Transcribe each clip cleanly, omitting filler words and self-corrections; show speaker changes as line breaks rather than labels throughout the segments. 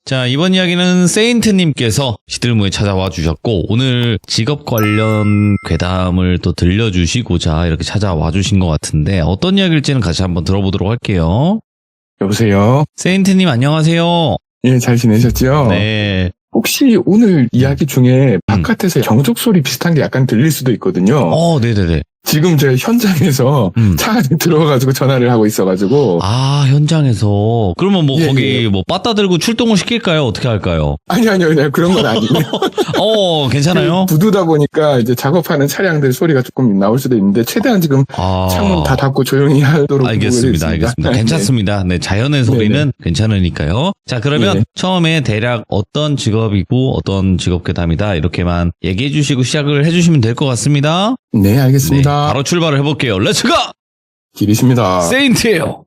자, 이번 이야기는 세인트님께서 시들무에 찾아와 주셨고, 오늘 직업 관련 괴담을 또 들려주시고자 이렇게 찾아와 주신 것 같은데, 어떤 이야기일지는 같이 한번 들어보도록 할게요.
여보세요?
세인트님 안녕하세요.
예, 잘 지내셨죠?
네.
혹시 오늘 이야기 중에 바깥에서 경적 소리 비슷한 게 약간 들릴 수도 있거든요.
네네네.
지금 제가 현장에서 차 안에 들어가가지고 전화를 하고 있어가지고.
아, 현장에서. 그러면 뭐
예,
거기
예.
뭐 빠따 들고 출동을 시킬까요? 어떻게 할까요?
아니요. 그런 건 아니에요.
괜찮아요?
부두다 보니까 이제 작업하는 차량들 소리가 조금 나올 수도 있는데, 최대한 지금 창문 다 닫고 조용히 하도록.
알겠습니다. 괜찮습니다. 네, 자연의 소리는
네네.
괜찮으니까요. 자, 그러면
네.
처음에 대략 어떤 직업이고 어떤 직업 괴담이다 이렇게만 얘기해 주시고 시작을 해 주시면 될 것 같습니다.
네, 알겠습니다.
바로 출발을 해볼게요. 렛츠고!
길이십니다.
세인트예요.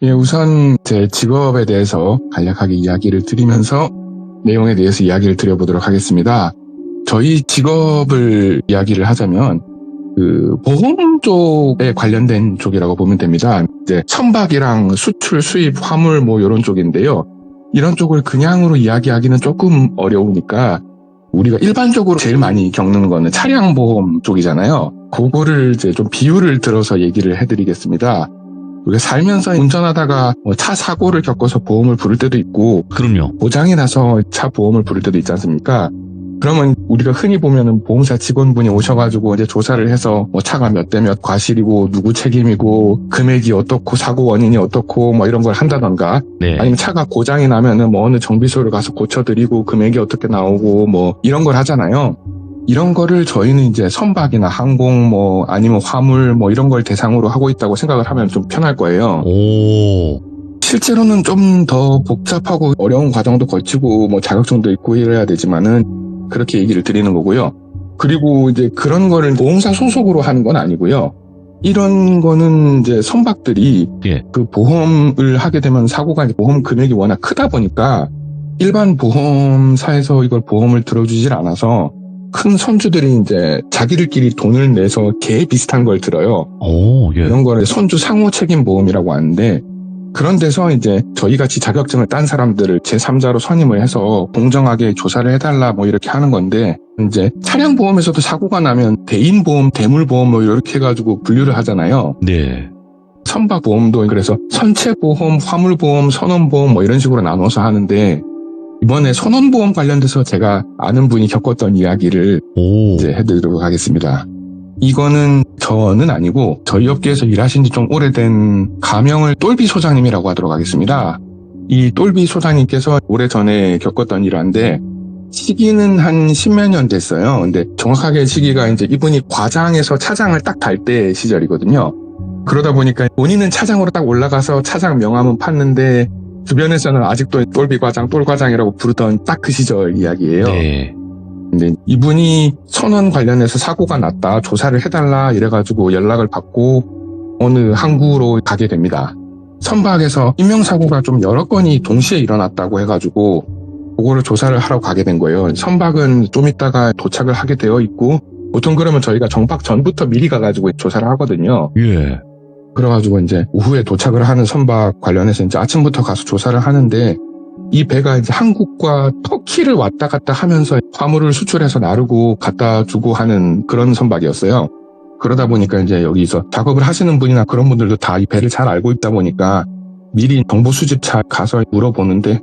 예, 우선 제 직업에 대해서 간략하게 이야기를 드리면서 내용에 대해서 이야기를 드려보도록 하겠습니다. 저희 직업을 이야기를 하자면 보험 쪽에 관련된 쪽이라고 보면 됩니다. 이제 선박이랑 수출, 수입, 화물 뭐 이런 쪽인데요. 이런 쪽을 그냥으로 이야기하기는 조금 어려우니까 우리가 일반적으로 제일 많이 겪는 거는 차량 보험 쪽이잖아요. 그거를 이제 좀 비유를 들어서 얘기를 해드리겠습니다. 우리가 살면서 운전하다가 차 사고를 겪어서 보험을 부를 때도 있고,
그럼요.
고장이 나서 차 보험을 부를 때도 있지 않습니까? 그러면 우리가 흔히 보면은 보험사 직원분이 오셔가지고 이제 조사를 해서 차가 몇 대 몇 과실이고 누구 책임이고 금액이 어떻고 사고 원인이 어떻고 뭐 이런 걸 한다던가,
네.
아니면 차가 고장이 나면은 뭐 어느 정비소를 가서 고쳐드리고 금액이 어떻게 나오고 뭐 이런 걸 하잖아요. 이런 거를 저희는 이제 선박이나 항공 뭐 아니면 화물 뭐 이런 걸 대상으로 하고 있다고 생각을 하면 좀 편할 거예요.
오.
실제로는 좀 더 복잡하고 어려운 과정도 거치고 뭐 자격증도 있고 이래야 되지만은 그렇게 얘기를 드리는 거고요. 그리고 이제 그런 거를 보험사 소속으로 하는 건 아니고요. 이런 거는 이제 선박들이 그 보험을 하게 되면 사고가 이제 보험 금액이 워낙 크다 보니까 일반 보험사에서 이걸 보험을 들어주질 않아서 큰 선주들이 이제 자기들끼리 돈을 내서 개 비슷한 걸 들어요. 이런 거를 선주 상호 책임 보험이라고 하는데, 그런 데서 이제 저희 같이 자격증을 딴 사람들을 제3자로 선임을 해서 공정하게 조사를 해달라 뭐 이렇게 하는 건데, 이제 차량 보험에서도 사고가 나면 대인 보험, 대물 보험 뭐 이렇게 해가지고 분류를 하잖아요.
네.
선박 보험도 그래서 선체 보험, 화물 보험, 선원 보험 뭐 이런 식으로 나눠서 하는데, 이번에 선원 보험 관련돼서 제가 아는 분이 겪었던 이야기를 이제 해드리도록 하겠습니다. 이거는 저는 아니고 저희 업계에서 일하신 지 좀 오래된 가명을 똘비 소장님이라고 하도록 하겠습니다. 이 똘비 소장님께서 오래전에 겪었던 일화인데, 시기는 한 10몇 년 됐어요. 근데 정확하게 시기가 이제 이분이 과장에서 차장을 딱 달 때 시절이거든요. 그러다 보니까 본인은 차장으로 딱 올라가서 차장 명함은 팠는데 주변에서는 아직도 똘비 과장, 똘 과장이라고 부르던 딱 그 시절 이야기예요.
네.
근데 이분이 선원 관련해서 사고가 났다, 조사를 해달라 이래가지고 연락을 받고 어느 항구로 가게 됩니다. 선박에서 인명사고가 좀 여러 건이 동시에 일어났다고 해가지고 그거를 조사를 하러 가게 된 거예요. 선박은 좀 있다가 도착을 하게 되어 있고, 보통 그러면 저희가 정박 전부터 미리 가가지고 조사를 하거든요.
예.
그래가지고 이제 오후에 도착을 하는 선박 관련해서 이제 아침부터 가서 조사를 하는데, 이 배가 이제 한국과 터키를 왔다 갔다 하면서 화물을 수출해서 나르고 갖다 주고 하는 그런 선박이었어요. 그러다 보니까 이제 여기서 작업을 하시는 분이나 그런 분들도 다 이 배를 잘 알고 있다 보니까 미리 정보 수집차 가서 물어보는데,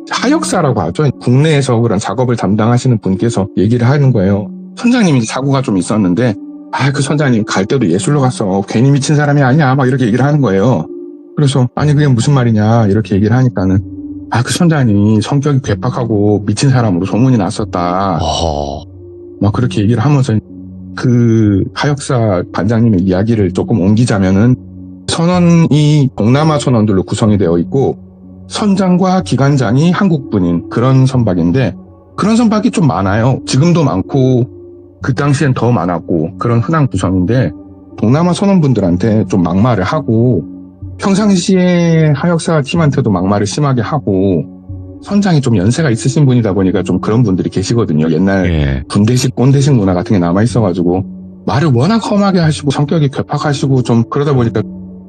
하역사라고 하죠. 국내에서 그런 작업을 담당하시는 분께서 얘기를 하는 거예요. 선장님이 사고가 좀 있었는데, 그 선장님 갈 때도 예술로 갔어. 괜히 미친 사람이 아니야. 막 이렇게 얘기를 하는 거예요. 그래서 아니 그게 무슨 말이냐 이렇게 얘기를 하니까는, 그 선장님이 성격이 괴팍하고 미친 사람으로 소문이 났었다. 막 그렇게 얘기를 하면서 그 하역사 반장님의 이야기를 조금 옮기자면은, 선원이 동남아 선원들로 구성이 되어 있고 선장과 기관장이 한국분인 그런 선박인데, 그런 선박이 좀 많아요. 지금도 많고 그 당시엔 더 많았고 그런 흔한 구성인데, 동남아 선원분들한테 좀 막말을 하고 평상시에 하역사 팀한테도 막말을 심하게 하고, 선장이 좀 연세가 있으신 분이다 보니까 좀 그런 분들이 계시거든요. 옛날 군대식 꼰대식 문화 같은 게 남아있어가지고 말을 워낙 험하게 하시고 성격이 괴팍하시고 좀 그러다 보니까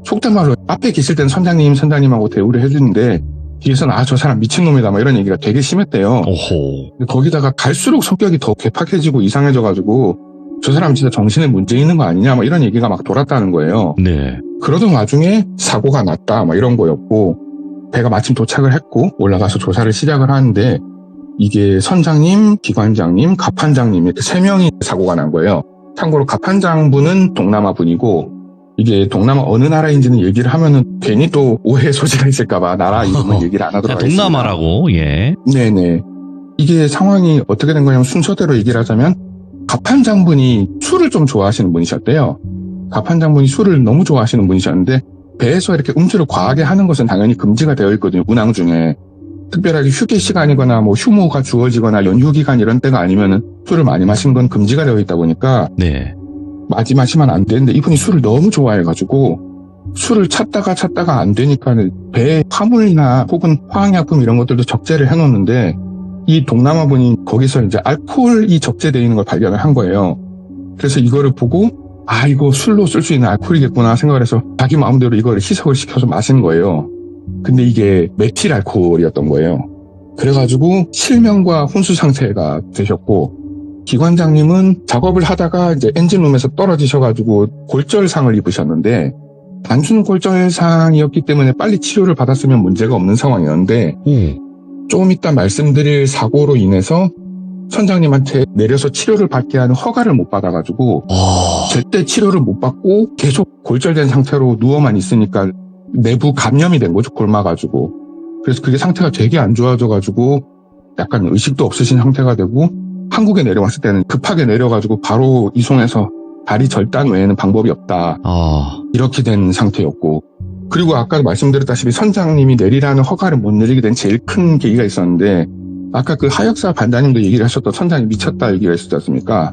속된 말로 앞에 계실 때는 선장님하고 대우를 해주는데 뒤에서는 저 사람 미친놈이다 막 이런 얘기가 되게 심했대요.
오호.
거기다가 갈수록 성격이 더 괴팍해지고 이상해져가지고 저 사람 진짜 정신에 문제 있는 거 아니냐 막 이런 얘기가 막 돌았다는 거예요.
네.
그러던 와중에 사고가 났다 막 이런 거였고 배가 마침 도착을 했고 올라가서 조사를 시작을 하는데 이게 선장님, 기관장님, 갑판장님 이렇게 3명이 사고가 난 거예요. 참고로 갑판장분은 동남아 분이고 이게 동남아 어느 나라인지는 얘기를 하면은 괜히 또 오해 소지가 있을까봐 나라 이름은 얘기를 안 하도록 하겠습니다.
동남아라고, 예.
네네. 이게 상황이 어떻게 된 거냐면 순서대로 얘기를 하자면 갑판장분이 술을 좀 좋아하시는 분이셨대요. 갑판장분이 술을 너무 좋아하시는 분이셨는데 배에서 이렇게 음주를 과하게 하는 것은 당연히 금지가 되어 있거든요. 운항 중에. 특별하게 휴게 시간이거나 뭐 휴무가 주어지거나 연휴 기간 이런 때가 아니면은 술을 많이 마시는 건 금지가 되어 있다 보니까
네.
마시면 안 되는데 이분이 술을 너무 좋아해가지고 술을 찾다가 안 되니까 배에 화물이나 혹은 화학약품 이런 것들도 적재를 해놓는데 이 동남아 분이 거기서 이제 알코올이 적재되어 있는 걸 발견을 한 거예요. 그래서 이거를 보고 이거 술로 쓸 수 있는 알코올이겠구나 생각을 해서 자기 마음대로 이거를 희석을 시켜서 마신 거예요. 근데 이게 메틸 알코올이었던 거예요. 그래가지고 실명과 혼수 상태가 되셨고 기관장님은 작업을 하다가 이제 엔진룸에서 떨어지셔가지고 골절상을 입으셨는데 단순 골절상이었기 때문에 빨리 치료를 받았으면 문제가 없는 상황이었는데 조금 이따 말씀드릴 사고로 인해서 선장님한테 내려서 치료를 받게 하는 허가를 못 받아가지고 제때 치료를 못 받고 계속 골절된 상태로 누워만 있으니까 내부 감염이 된 거죠. 골마가지고. 그래서 그게 상태가 되게 안 좋아져가지고 약간 의식도 없으신 상태가 되고 한국에 내려왔을 때는 급하게 내려가지고 바로 이송해서 다리 절단 외에는 방법이 없다. 이렇게 된 상태였고 그리고 아까 말씀드렸다시피 선장님이 내리라는 허가를 못 내리게 된 제일 큰 계기가 있었는데 아까 그 하역사 반장님도 얘기를 하셨던 선장이 미쳤다 얘기가 있었지 않습니까?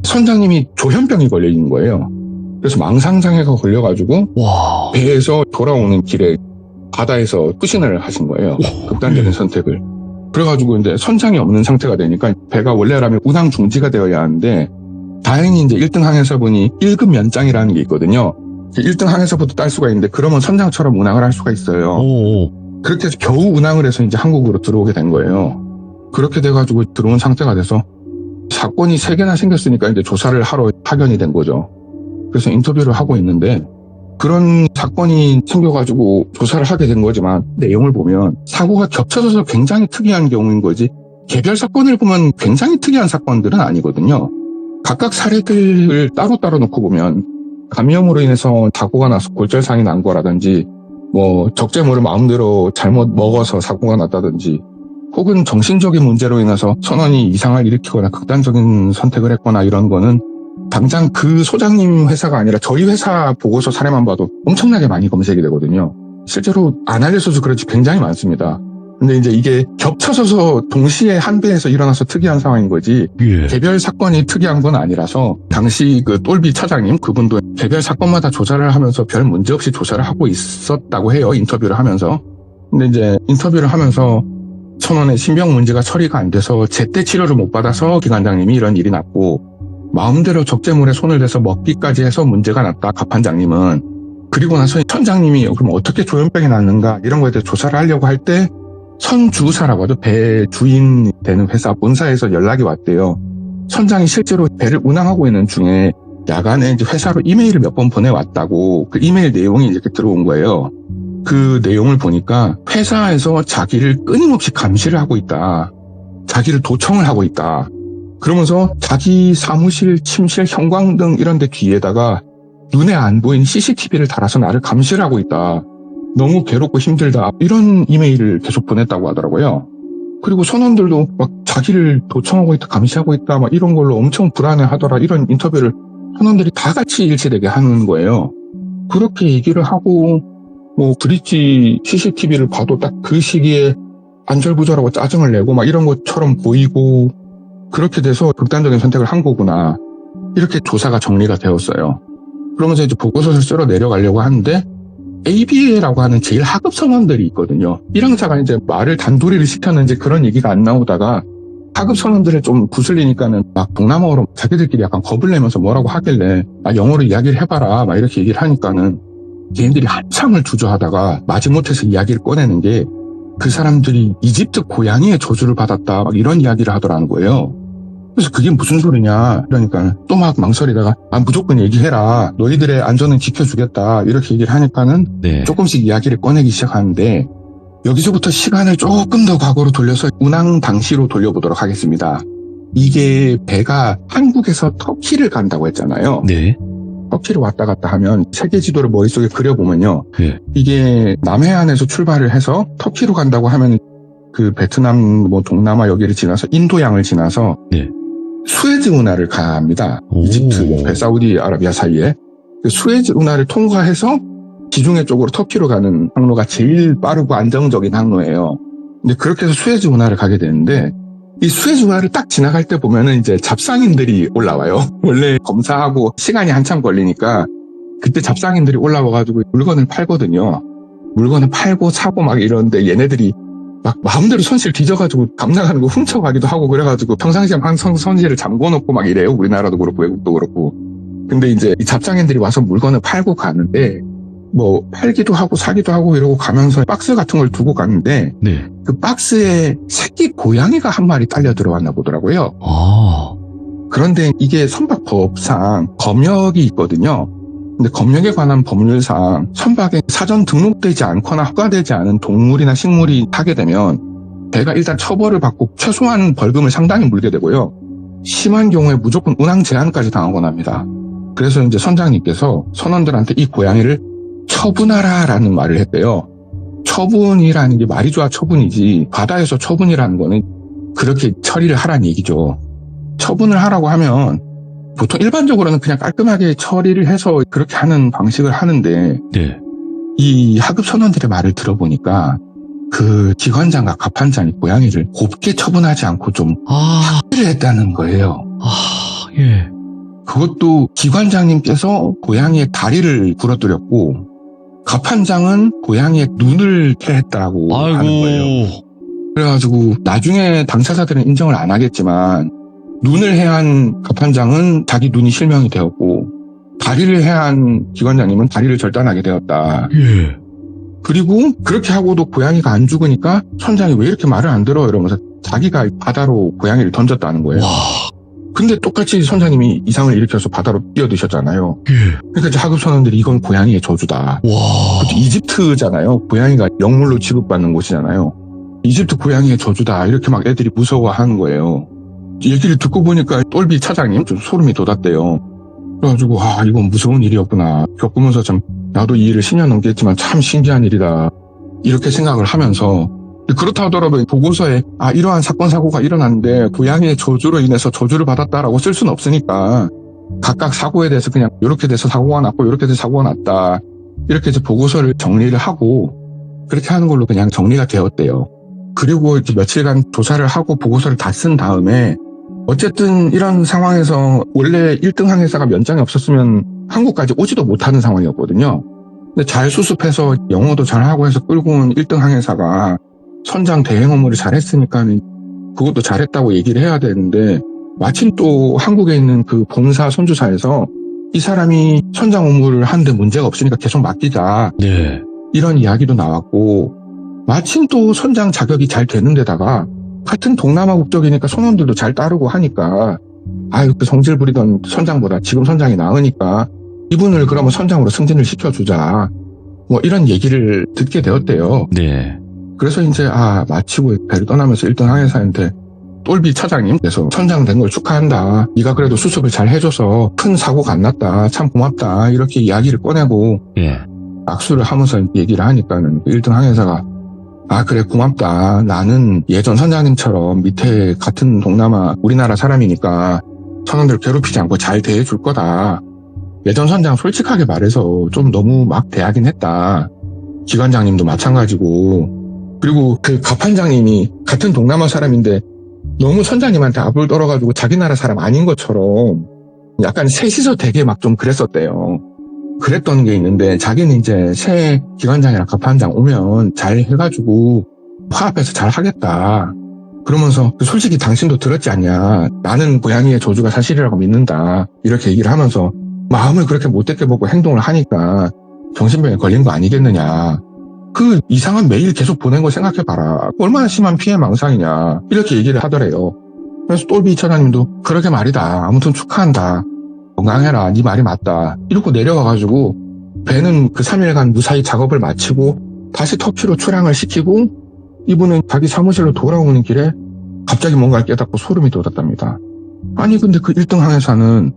선장님이 조현병이 걸려 있는 거예요. 그래서 망상장애가 걸려가지고 배에서 돌아오는 길에 바다에서 투신을 하신 거예요. 극단적인 선택을. 그래가지고 이제 선장이 없는 상태가 되니까 배가 원래라면 운항 중지가 되어야 하는데 다행히 이제 1등 항해사분이 1급 면장이라는 게 있거든요. 1등 항해사부터 딸 수가 있는데 그러면 선장처럼 운항을 할 수가 있어요. 그렇게 해서 겨우 운항을 해서 이제 한국으로 들어오게 된 거예요. 그렇게 돼가지고 들어온 상태가 돼서 사건이 3개나 생겼으니까 이제 조사를 하러 파견이 된 거죠. 그래서 인터뷰를 하고 있는데 그런 사건이 생겨가지고 조사를 하게 된 거지만 내용을 보면 사고가 겹쳐져서 굉장히 특이한 경우인 거지 개별 사건을 보면 굉장히 특이한 사건들은 아니거든요. 각각 사례들을 따로 놓고 보면 감염으로 인해서 사고가 나서 골절상이 난 거라든지 뭐 적재물을 마음대로 잘못 먹어서 사고가 났다든지 혹은 정신적인 문제로 인해서 선원이 이상을 일으키거나 극단적인 선택을 했거나 이런 거는 당장 그 소장님 회사가 아니라 저희 회사 보고서 사례만 봐도 엄청나게 많이 검색이 되거든요. 실제로 안 알려져서 그렇지 굉장히 많습니다. 근데 이제 이게 겹쳐져서 동시에 한 배에서 일어나서 특이한 상황인 거지 개별 사건이 특이한 건 아니라서 당시 그 똘비 차장님 그분도 개별 사건마다 조사를 하면서 별 문제 없이 조사를 하고 있었다고 해요. 인터뷰를 하면서. 근데 이제 인터뷰를 하면서 선원의 신병 문제가 처리가 안 돼서 제때 치료를 못 받아서 기관장님이 이런 일이 났고 마음대로 적재물에 손을 대서 먹기까지 해서 문제가 났다. 갑판장님은. 그리고 나서 선장님이 그럼 어떻게 조현병이 났는가 이런 거에 대해 조사를 하려고 할 때 선주사라고 하죠. 배 주인 되는 회사 본사에서 연락이 왔대요. 선장이 실제로 배를 운항하고 있는 중에 야간에 이제 회사로 이메일을 몇 번 보내왔다고 그 이메일 내용이 이렇게 들어온 거예요. 그 내용을 보니까 회사에서 자기를 끊임없이 감시를 하고 있다. 자기를 도청을 하고 있다. 그러면서 자기 사무실, 침실, 형광등 이런 데 뒤에다가 눈에 안 보이는 CCTV를 달아서 나를 감시를 하고 있다. 너무 괴롭고 힘들다. 이런 이메일을 계속 보냈다고 하더라고요. 그리고 선원들도 막 자기를 도청하고 있다, 감시하고 있다, 막 이런 걸로 엄청 불안해 하더라. 이런 인터뷰를 선원들이 다 같이 일치되게 하는 거예요. 그렇게 얘기를 하고, 뭐, 브릿지 CCTV를 봐도 딱 그 시기에 안절부절하고 짜증을 내고 막 이런 것처럼 보이고, 그렇게 돼서 극단적인 선택을 한 거구나. 이렇게 조사가 정리가 되었어요. 그러면서 이제 보고서를 쓰러 내려가려고 하는데, ABA라고 하는 제일 하급 선원들이 있거든요. 1항사가 이제 말을 단도리를 시켰는지 그런 얘기가 안 나오다가 하급 선원들을 좀 구슬리니까는 막 동남아어로 자기들끼리 약간 겁을 내면서 뭐라고 하길래 영어로 이야기를 해봐라 막 이렇게 얘기를 하니까는 걔네들이 한참을 주저하다가 마지못해서 이야기를 꺼내는 게 그 사람들이 이집트 고양이의 저주를 받았다 막 이런 이야기를 하더라는 거예요. 그래서 그게 무슨 소리냐 그러니까 또 막 망설이다가 무조건 얘기해라 너희들의 안전은 지켜주겠다 이렇게 얘기를 하니까는
네.
조금씩 이야기를 꺼내기 시작하는데 여기서부터 시간을 조금 더 과거로 돌려서 운항 당시로 돌려보도록 하겠습니다. 이게 배가 한국에서 터키를 간다고 했잖아요.
네.
터키를 왔다 갔다 하면 세계 지도를 머릿속에 그려보면요.
네.
이게 남해안에서 출발을 해서 터키로 간다고 하면 그 베트남 뭐 동남아 여기를 지나서 인도양을 지나서
네.
수에즈 운하를 갑니다.
오.
이집트, 사우디아라비아 사이에. 그 수에즈 운하를 통과해서 지중해 쪽으로 터키로 가는 항로가 제일 빠르고 안정적인 항로예요. 근데 그렇게 해서 수에즈 운하를 가게 되는데 이 수에즈 운하를 딱 지나갈 때 보면은 이제 잡상인들이 올라와요. 원래 검사하고 시간이 한참 걸리니까 그때 잡상인들이 올라와가지고 물건을 팔거든요. 물건을 팔고 사고 막 이러는데 얘네들이 막 마음대로 손실 뒤져가지고 감나가는 거 훔쳐가기도 하고 그래가지고 평상시에 항상 손실을 잠궈놓고 막 이래요. 우리나라도 그렇고 외국도 그렇고. 근데 이제 이 잡상인들이 와서 물건을 팔고 가는데 뭐 팔기도 하고 사기도 하고 이러고 가면서 박스 같은 걸 두고 갔는데
네.
그 박스에 새끼 고양이가 한 마리 딸려 들어왔나 보더라고요.
아.
그런데 이게 선박법상 검역이 있거든요. 근데 검역에 관한 법률상 선박에 사전 등록되지 않거나 허가되지 않은 동물이나 식물이 타게 되면 배가 일단 처벌을 받고 최소한 벌금을 상당히 물게 되고요. 심한 경우에 무조건 운항 제한까지 당하곤 합니다. 그래서 이제 선장님께서 선원들한테 이 고양이를 처분하라라는 말을 했대요. 처분이라는 게 말이 좋아 처분이지 바다에서 처분이라는 거는 그렇게 처리를 하라는 얘기죠. 처분을 하라고 하면 보통 일반적으로는 그냥 깔끔하게 처리를 해서 그렇게 하는 방식을 하는데
네.
이 하급 선원들의 말을 들어보니까 그 기관장과 갑판장이 고양이를 곱게 처분하지 않고 좀
아.
학대를 했다는 거예요.
아. 예.
그것도 기관장님께서 고양이의 다리를 부러뜨렸고 갑판장은 고양이의 눈을 태했다고 하는 거예요.
아이고.
그래가지고 나중에 당사자들은 인정을 안 하겠지만 눈을 해한 갑판장은 자기 눈이 실명이 되었고 다리를 해한 기관장님은 다리를 절단하게 되었다.
예.
그리고 그렇게 하고도 고양이가 안 죽으니까 선장이 왜 이렇게 말을 안 들어 이러면서 자기가 바다로 고양이를 던졌다는 거예요.
와.
근데 똑같이 선장님이 이상을 일으켜서 바다로 뛰어드셨잖아요.
예.
그러니까 이제 하급 선원들이 이건 고양이의 저주다.
와.
그것도 이집트잖아요. 고양이가 영물로 취급받는 곳이잖아요. 이집트 고양이의 저주다. 이렇게 막 애들이 무서워하는 거예요. 얘기를 듣고 보니까 똘비 차장님 좀 소름이 돋았대요. 그래가지고 이건 무서운 일이었구나. 겪으면서 참 나도 이 일을 10년 넘게 했지만 참 신기한 일이다. 이렇게 생각을 하면서 그렇다 하더라도 보고서에 이러한 사건 사고가 일어났는데 고양이의 저주로 인해서 저주를 받았다라고 쓸 수는 없으니까 각각 사고에 대해서 그냥 이렇게 돼서 사고가 났고 이렇게 돼서 사고가 났다. 이렇게 이제 보고서를 정리를 하고 그렇게 하는 걸로 그냥 정리가 되었대요. 그리고 이렇게 며칠간 조사를 하고 보고서를 다 쓴 다음에 어쨌든 이런 상황에서 원래 1등 항해사가 면장이 없었으면 한국까지 오지도 못하는 상황이었거든요. 근데 잘 수습해서 영어도 잘하고 해서 끌고 온 1등 항해사가 선장 대행 업무를 잘했으니까 그것도 잘했다고 얘기를 해야 되는데 마침 또 한국에 있는 그 본사 선주사에서 이 사람이 선장 업무를 하는데 문제가 없으니까 계속 맡기자.
네.
이런 이야기도 나왔고 마침 또 선장 자격이 잘 되는 데다가 같은 동남아 국적이니까 선원들도 잘 따르고 하니까 그 성질 부리던 선장보다 지금 선장이 나으니까 이분을 그러면 선장으로 승진을 시켜주자. 뭐 이런 얘기를 듣게 되었대요.
네.
그래서 이제 마치고 배를 떠나면서 1등 항해사한테 똘비 차장님께서 선장 된 걸 축하한다. 네가 그래도 수습을 잘 해줘서 큰 사고가 안 났다. 참 고맙다. 이렇게 이야기를 꺼내고
예.
악수를 하면서 얘기를 하니까는 1등 항해사가 그래 고맙다. 나는 예전 선장님처럼 밑에 같은 동남아 우리나라 사람이니까 선원들 괴롭히지 않고 잘 대해줄 거다. 예전 선장 솔직하게 말해서 좀 너무 막 대하긴 했다. 기관장님도 마찬가지고 그리고 그 갑판장님이 같은 동남아 사람인데 너무 선장님한테 압을 떨어가지고 자기 나라 사람 아닌 것처럼 약간 셋이서 되게 막 좀 그랬었대요. 그랬던 게 있는데 자기는 이제 새 기관장이랑 갑판장 오면 잘 해가지고 화합해서 잘 하겠다. 그러면서 솔직히 당신도 들었지 않냐. 나는 고양이의 저주가 사실이라고 믿는다. 이렇게 얘기를 하면서 마음을 그렇게 못되게 보고 행동을 하니까 정신병에 걸린 거 아니겠느냐. 그 이상한 메일 계속 보낸 거 생각해봐라. 얼마나 심한 피해 망상이냐. 이렇게 얘기를 하더래요. 그래서 똘비 처장님도 그렇게 말이다. 아무튼 축하한다. 건강해라. 네 말이 맞다. 이러고 내려와가지고 배는 그 3일간 무사히 작업을 마치고 다시 터키로 출항을 시키고 이분은 자기 사무실로 돌아오는 길에 갑자기 뭔가를 깨닫고 소름이 돋았답니다. 아니 근데 그 1등 항해사는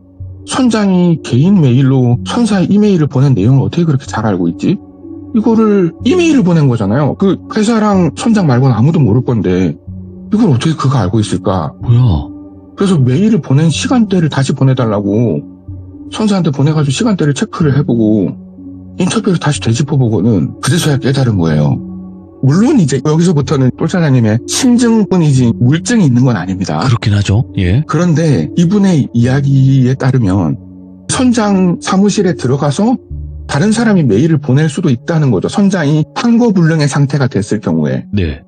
선장이 개인 메일로 선사의 이메일을 보낸 내용을 어떻게 그렇게 잘 알고 있지? 이거를 이메일을 보낸 거잖아요. 그 회사랑 선장 말고는 아무도 모를 건데 이걸 어떻게 그가 알고 있을까?
뭐야?
그래서 메일을 보낸 시간대를 다시 보내달라고 선사한테 보내가지고 시간대를 체크를 해보고 인터뷰를 다시 되짚어보고는 그제서야 깨달은 거예요. 물론 이제 여기서부터는 똘차장님의 심증뿐이지 물증이 있는 건 아닙니다.
그렇긴 하죠. 예.
그런데 이분의 이야기에 따르면 선장 사무실에 들어가서 다른 사람이 메일을 보낼 수도 있다는 거죠. 선장이 항거불능의 상태가 됐을 경우에.
네.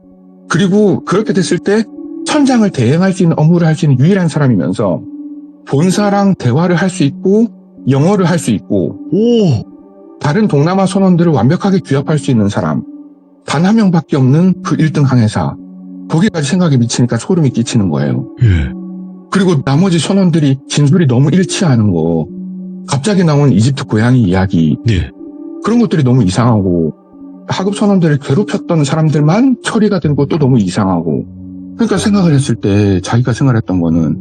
그리고 그렇게 됐을 때 선장을 대행할 수 있는 업무를 할 수 있는 유일한 사람이면서 본사랑 대화를 할 수 있고 영어를 할 수 있고 다른 동남아 선원들을 완벽하게 규합할 수 있는 사람 단 한 명밖에 없는 그 1등 항해사. 거기까지 생각이 미치니까 소름이 끼치는 거예요.
예.
그리고 나머지 선원들이 진술이 너무 일치하는 거, 갑자기 나온 이집트 고양이 이야기,
네.
그런 것들이 너무 이상하고 하급 선원들을 괴롭혔던 사람들만 처리가 된 것도 너무 이상하고. 그러니까 생각을 했을 때 자기가 생각했던 거는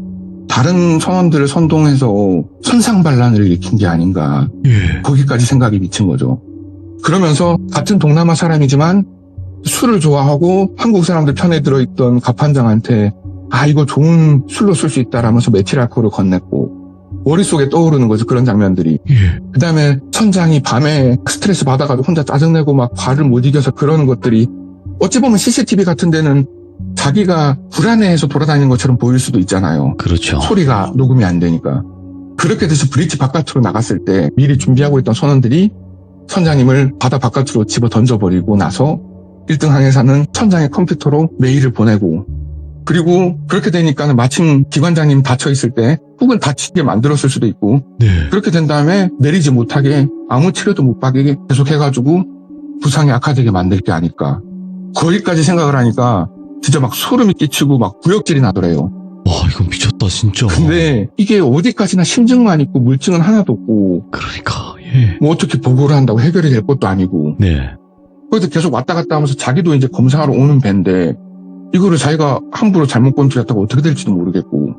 다른 선원들을 선동해서 선상반란을 일으킨 게 아닌가.
예.
거기까지 생각이 미친 거죠. 그러면서 같은 동남아 사람이지만 술을 좋아하고 한국 사람들 편에 들어있던 갑판장한테 이거 좋은 술로 쓸 수 있다라면서 메틸 알코올을 건넸고 머릿속에 떠오르는 거죠. 그런 장면들이.
예.
그 다음에 선장이 밤에 스트레스 받아가지고 혼자 짜증내고 막 화를 못 이겨서 그러는 것들이 어찌 보면 CCTV 같은 데는 자기가 불안해해서 돌아다니는 것처럼 보일 수도 있잖아요.
그렇죠.
소리가 녹음이 안 되니까. 그렇게 돼서 브릿지 바깥으로 나갔을 때 미리 준비하고 있던 선원들이 선장님을 바다 바깥으로 집어 던져버리고 나서 1등 항해사는 선장의 컴퓨터로 메일을 보내고 그리고 그렇게 되니까는 마침 기관장님 다쳐있을 때 혹은 다치게 만들었을 수도 있고
네.
그렇게 된 다음에 내리지 못하게 아무 치료도 못 받게 계속 해가지고 부상이 악화되게 만들 게 아닐까. 거기까지 생각을 하니까 진짜 막 소름이 끼치고 막 구역질이 나더래요.
와, 이건 미쳤다, 진짜.
근데 이게 어디까지나 심증만 있고 물증은 하나도 없고
그러니까, 예.
뭐 어떻게 보고를 한다고 해결이 될 것도 아니고
네.
거기서 계속 왔다 갔다 하면서 자기도 이제 검사하러 오는 배인데 이거를 자기가 함부로 잘못 건드렸다고 어떻게 될지도 모르겠고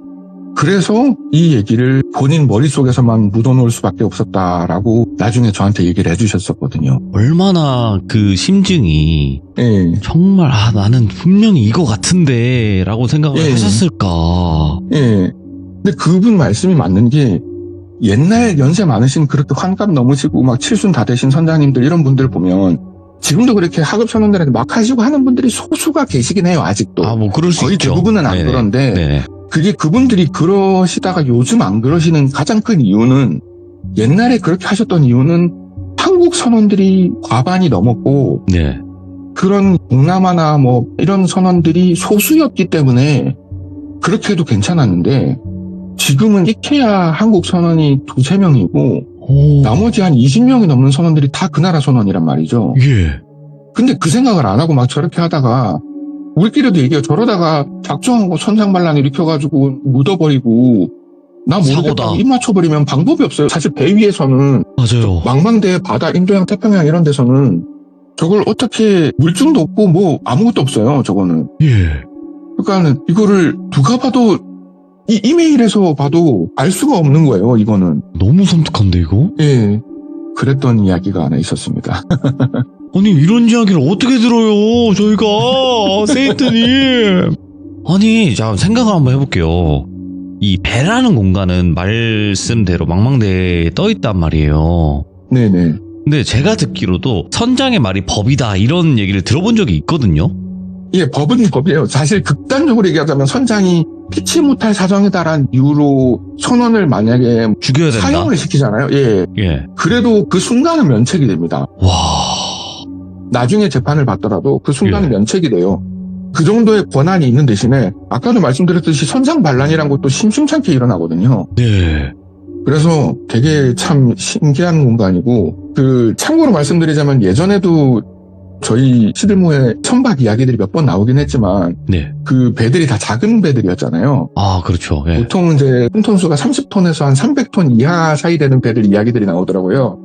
그래서 이 얘기를 본인 머릿속에서만 묻어놓을 수밖에 없었다라고 나중에 저한테 얘기를 해주셨었거든요.
얼마나 그 심증이
예.
정말 나는 분명히 이거 같은데 라고 생각을
예.
하셨을까.
예. 근데 그분 말씀이 맞는 게 옛날 연세 많으신 그렇게 환갑 넘으시고 막 칠순 다 되신 선장님들 이런 분들 보면 지금도 그렇게 하급 선원들한테 막 하시고 하는 분들이 소수가 계시긴 해요. 아직도.
뭐 그럴 수
거의
있죠.
대부분은 안
네네.
그런데
네.
그게 그분들이 그러시다가 요즘 안 그러시는 가장 큰 이유는 옛날에 그렇게 하셨던 이유는 한국 선원들이 과반이 넘었고
네.
그런 동남아나 뭐 이런 선원들이 소수였기 때문에 그렇게 해도 괜찮았는데 지금은 이케아 한국 선원이 2-3명이고
오.
나머지 한 20명이 넘는 선원들이 다 그 나라 선원이란 말이죠.
예.
근데 그 생각을 안 하고 막 저렇게 하다가 우리끼리도 얘기해요. 저러다가 작정하고 선상반란 일으켜가지고 묻어버리고 나
사고다.
모르겠다고 입 맞춰버리면 방법이 없어요. 사실 배 위에서는
맞아요.
망망대해 바다 인도양 태평양 이런 데서는 저걸 어떻게 물증도 없고 뭐 아무것도 없어요. 저거는.
예.
그러니까는 이거를 누가 봐도 이 이메일에서 봐도 알 수가 없는 거예요. 이거는.
너무 섬뜩한데 이거?
예. 그랬던 이야기가 하나 있었습니다.
아니 이런 이야기를 어떻게 들어요 저희가 세인트님. 아니 자 생각을 한번 해볼게요. 이 배라는 공간은 말씀대로 망망대해에 떠있단 말이에요.
네네.
근데 제가 듣기로도 선장의 말이 법이다 이런 얘기를 들어본 적이 있거든요.
예, 법은 법이에요. 사실 극단적으로 얘기하자면 선장이 피치 못할 사정이다라는 이유로 선원을 만약에
죽여야 된다.
사형을 시키잖아요. 예.
예.
그래도 그 순간은 면책이 됩니다.
와.
나중에 재판을 받더라도 그 순간은
예.
면책이 돼요. 그 정도의 권한이 있는 대신에 아까도 말씀드렸듯이 선상반란이란 것도 심심찮게 일어나거든요.
네.
그래서 되게 참 신기한 공간이고 참고로 말씀드리자면 예전에도 저희 시들모의 선박 이야기들이 몇 번 나오긴 했지만
네.
그 배들이 다 작은 배들이었잖아요.
아, 그렇죠. 예.
보통 이제 톤수가 30톤에서 한 300톤 이하 사이 되는 배들 이야기들이 나오더라고요.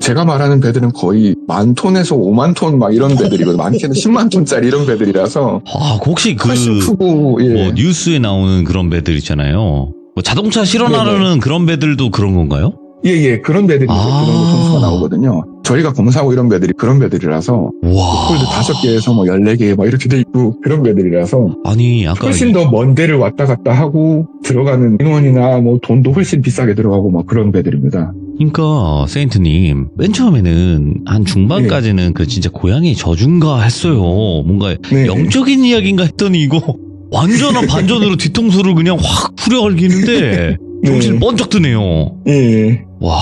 제가 말하는 배들은 거의 10,000톤에서 50,000톤 막 이런 배들이거든요. 많게는 10만 톤짜리 이런 배들이라서
아, 혹시
훨씬 크고 예.
뭐 뉴스에 나오는 그런 배들 있잖아요. 뭐 자동차 실어나르는 그런 배들도 그런 건가요?
예, 그런 배들이 이제 그 정도 톤수가 나오거든요. 저희가 검사하고 이런 배들이 그런 배들이라서
와.
홀드 5개에서 뭐 14개 막 이렇게 돼 있고 그런 배들이라서
아니, 아까
훨씬 더 먼 데를 왔다 갔다 하고 들어가는 인원이나 뭐 돈도 훨씬 비싸게 들어가고 막 그런 배들입니다.
그러니까 세인트님 맨 처음에는 한 중반까지는 그 진짜 고양이 저주인가 했어요. 뭔가
네.
영적인 이야기인가 했더니 이거 완전한 반전으로 뒤통수를 그냥 확 후려갈기는데 정신이 번쩍 드네요.
예.
와.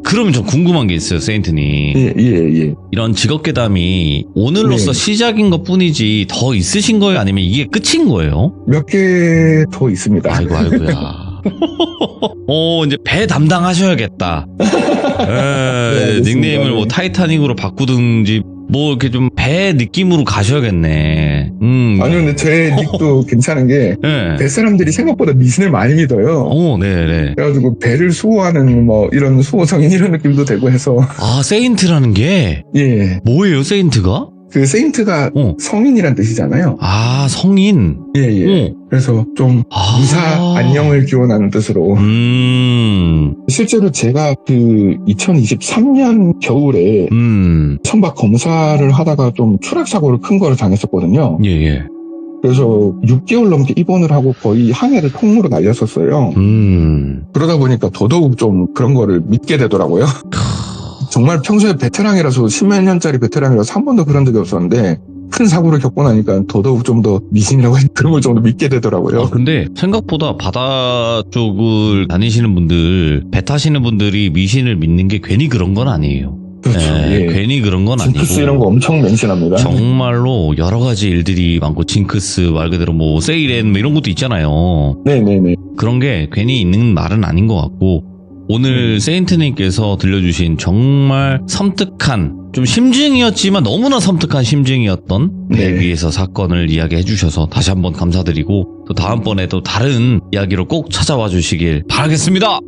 그러면 좀 궁금한 게 있어요, 세인트님.
예.
이런 직업괴담이 오늘로서
네.
시작인 것 뿐이지 더 있으신 거예요? 아니면 이게 끝인 거예요?
몇 개 더 있습니다.
아이고야. 이제 배 담당하셔야겠다.
알겠습니다.
닉네임을 뭐
네.
타이타닉으로 바꾸든지 뭐 이렇게 좀 배 느낌으로 가셔야겠네.
아니요, 근데 제 닉도 괜찮은 게
네.
뱃사람들이 생각보다 미신을 많이 믿어요.
네네.
그래가지고 배를 수호하는 뭐 이런 수호성인 이런 느낌도 되고 해서
아, 세인트라는 게
예.
뭐예요, 세인트가?
그 세인트가 성인이란 뜻이잖아요.
아, 성인.
예. 그래서 좀 무사 안녕을 기원하는 뜻으로. 실제로 제가 그 2023년 겨울에 선박 검사를 하다가 좀 추락사고를 큰 거를 당했었거든요.
예.
그래서 6개월 넘게 입원을 하고 거의 항해를 통으로 날렸었어요. 그러다 보니까 더더욱 좀 그런 거를 믿게 되더라고요. 정말 평소에 베테랑이라서 10몇 년짜리 베테랑이라서 한 번도 그런 적이 없었는데 큰 사고를 겪고 나니까 더더욱 좀 더 미신이라고 그런 걸 좀 더 믿게 되더라고요.
아, 근데 생각보다 바다 쪽을 다니시는 분들, 배 타시는 분들이 미신을 믿는 게 괜히 그런 건 아니에요.
그렇죠. 예.
괜히 그런 건 아니고.
징크스 이런 거 엄청 맹신합니다.
정말로 여러 가지 일들이 많고 징크스 말 그대로 뭐 세이렌 뭐 이런 것도 있잖아요.
네네네.
그런 게 괜히 있는 말은 아닌 것 같고 오늘 세인트님께서 들려주신 정말 섬뜩한 좀 심증이었지만 너무나 섬뜩한 심증이었던 배 위에서 사건을 이야기해 주셔서 다시 한번 감사드리고 또 다음번에 또 다른 이야기로 꼭 찾아와 주시길 바라겠습니다.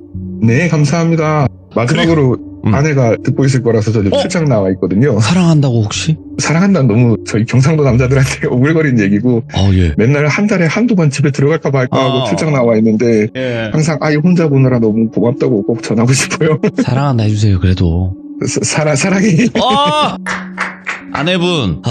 네, 감사합니다. 마지막으로 아내가 듣고 있을 거라서 저 지금 출장 나와 있거든요.
사랑한다고 혹시?
사랑한다는 너무 저희 경상도 남자들한테 오글거리는 얘기고
예.
맨날 한 달에 한두 번 집에 들어갈까 말까 하고 출장 나와 있는데 항상 아이 혼자 보느라 너무 고맙다고 꼭 전하고 싶어요.
사랑한다 해주세요. 그래도
사랑해.
아내분,